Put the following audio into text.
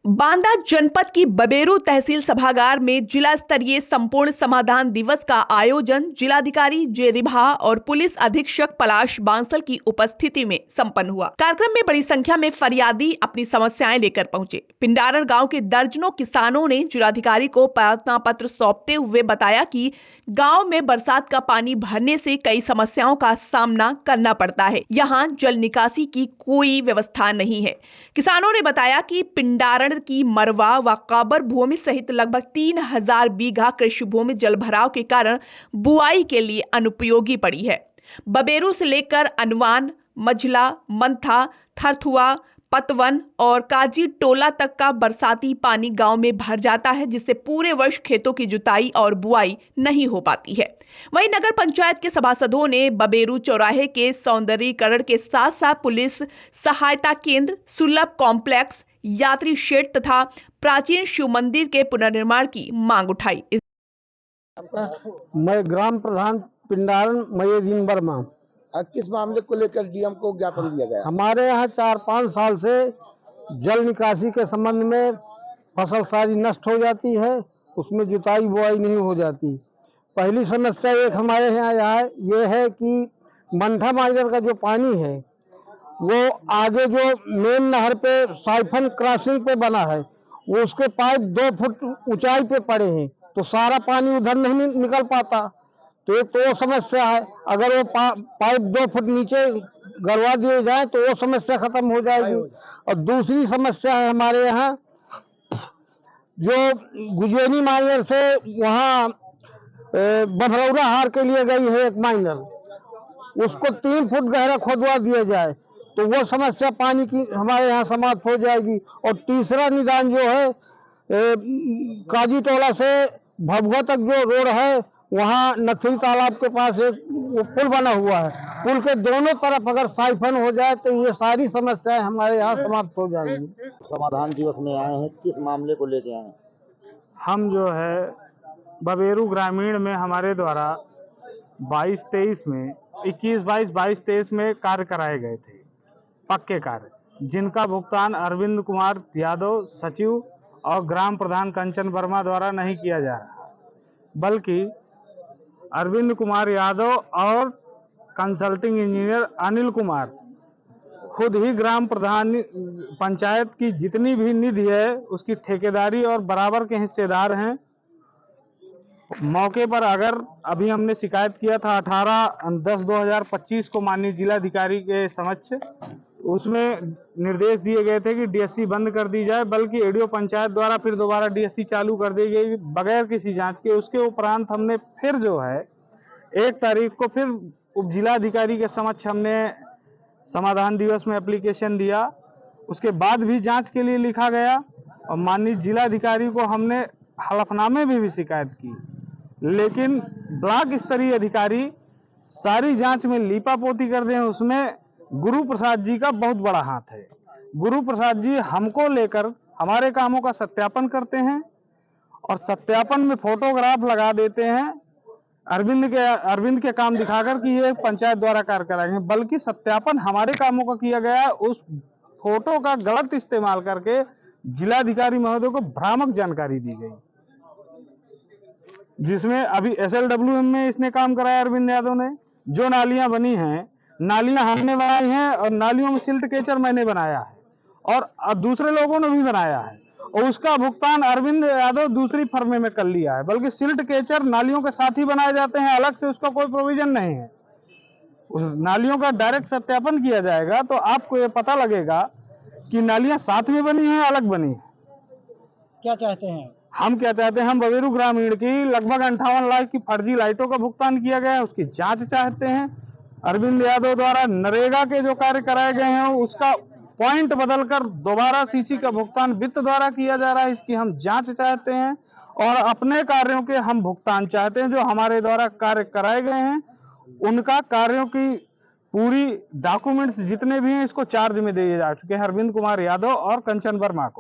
बांदा जनपद की बबेरू तहसील सभागार में जिला स्तरीय संपूर्ण समाधान दिवस का आयोजन जिलाधिकारी जे रिभा और पुलिस अधीक्षक पलाश बांसल की उपस्थिति में संपन्न हुआ। कार्यक्रम में बड़ी संख्या में फरियादी अपनी समस्याएं लेकर पहुंचे। पिंडारण गांव के दर्जनों किसानों ने जिलाधिकारी को प्रार्थना पत्र सौंपते हुए बताया कि गांव में बरसात का पानी भरने से कई समस्याओं का सामना करना पड़ता है। यहाँ जल निकासी की कोई व्यवस्था नहीं है। किसानों ने बताया कि पिंडारण की मरवा व काबर भूमि सहित लगभग 3000 बीघा कृषि भूमि जलभराव के कारण बुआई के लिए अनुपयोगी पड़ी है। बबेरू से लेकर अनवान, मझला, मंथा, थरथुआ, पतवन और काजी टोला तक का बरसाती पानी गांव में भर जाता है, जिससे पूरे वर्ष खेतों की जुताई और बुआई नहीं हो पाती है। वहीं नगर पंचायत के सभासदों ने बबेरू चौराहे के सौंदर्यीकरण के साथ साथ पुलिस सहायता केंद्र, सुलभ कॉम्प्लेक्स, यात्री शेड तथा प्राचीन शिव मंदिर के पुनर्निर्माण की मांग उठाई। मैं ग्राम प्रधान पिंडारण मयदीन वर्मा। किस मामले को लेकर डीएम को ज्ञापन दिया गया? हमारे यहाँ 4-5 साल से जल निकासी के संबंध में फसल सारी नष्ट हो जाती है, उसमें जुताई बुआई नहीं हो जाती। पहली समस्या एक हमारे यहाँ ये है कि मंठा माइनर का जो पानी है वो आगे जो मेन नहर पे साइफन क्रॉसिंग पे बना है, वो उसके पाइप 2 फुट ऊंचाई पे पड़े हैं, तो सारा पानी उधर नहीं निकल पाता। तो एक तो वो समस्या है। अगर वो पाइप 2 फुट नीचे गड़वा दिए जाए तो वो समस्या खत्म हो जाएगी। और दूसरी समस्या है हमारे यहाँ जो गुजेनी माइनर से वहाँ बभरौरा हार के लिए गई है एक माइनर, उसको 3 फुट गहरा खोदवा दिया जाए तो वो समस्या पानी की हमारे यहाँ समाप्त हो जाएगी। और तीसरा निदान जो है काजी टोला से भभुआ तक जो रोड है, वहाँ नथरी तालाब के पास एक वो पुल बना हुआ है, पुल के दोनों तरफ अगर साइफन हो जाए तो ये सारी समस्याएं हमारे यहाँ समाप्त हो जाएंगी। समाधान दिवस में आए हैं, किस मामले को लेके आए हैं? हम जो है बबेरू ग्रामीण में हमारे द्वारा 22-23 में 21-22-22-23 में कार्य कराए गए थे, पक्के कार्य, जिनका भुगतान अरविंद कुमार यादव सचिव और ग्राम प्रधान कंचन वर्मा द्वारा नहीं किया जा रहा, बल्कि अरविंद कुमार यादव और कंसल्टिंग इंजीनियर अनिल कुमार खुद ही ग्राम प्रधान पंचायत की जितनी भी निधि है उसकी ठेकेदारी और बराबर के हिस्सेदार हैं। मौके पर अगर अभी हमने शिकायत किया था 18/10/2025 को माननीय जिलाधिकारी के समक्ष, उसमें निर्देश दिए गए थे कि डीएससी बंद कर दी जाए, बल्कि एडीओ पंचायत द्वारा फिर दोबारा डीएससी चालू कर दी गई बगैर किसी जांच के। उसके उपरांत हमने फिर जो है 1 तारीख को फिर उप जिलाधिकारी के समक्ष हमने समाधान दिवस में एप्लीकेशन दिया। उसके बाद भी जांच के लिए लिखा गया और माननीय जिलाधिकारी को हमने हलफनामे में भी शिकायत की, लेकिन ब्लॉक स्तरीय अधिकारी सारी जांच में लीपापोती कर दें। उसमें गुरु प्रसाद जी का बहुत बड़ा हाथ है। गुरु प्रसाद जी हमको लेकर हमारे कामों का सत्यापन करते हैं और सत्यापन में फोटोग्राफ लगा देते हैं अरविंद के काम दिखाकर कि ये पंचायत द्वारा कार्य कराएंगे, बल्कि सत्यापन हमारे कामों का किया गया। उस फोटो का गलत इस्तेमाल करके जिलाधिकारी महोदय को भ्रामक जानकारी दी गई, जिसमें अभी SLWM में इसने काम कराया अरविंद यादव ने। जो नालियां बनी हैं, नालियां हमने बनाई हैं और नालियों में सिल्ट केचर मैंने बनाया है और दूसरे लोगों ने भी बनाया है, और उसका भुगतान अरविंद यादव दूसरी फर्मे में कर लिया है। बल्कि सिल्ट केचर नालियों के साथ ही बनाए जाते हैं, अलग से उसका कोई प्रोविजन नहीं है। उस नालियों का डायरेक्ट सत्यापन किया जाएगा तो आपको ये पता लगेगा कि नालियां साथ में बनी हैं, अलग बनी है। क्या चाहते हैं हम क्या चाहते हैं? हम बबेरू ग्रामीण की लगभग 58 लाख की फर्जी लाइटों का भुगतान किया गया है, उसकी जांच चाहते हैं। अरविंद यादव द्वारा नरेगा के जो कार्य कराए गए हैं उसका पॉइंट बदलकर दोबारा सीसी का भुगतान वित्त द्वारा किया जा रहा है, इसकी हम जांच चाहते हैं। और अपने कार्यों के हम भुगतान चाहते हैं, जो हमारे द्वारा कार्य कराए गए हैं उनका कार्यों की पूरी डॉक्यूमेंट्स जितने भी हैं इसको चार्ज में दिए जा चुके हैं अरविंद कुमार यादव और कंचन वर्मा को।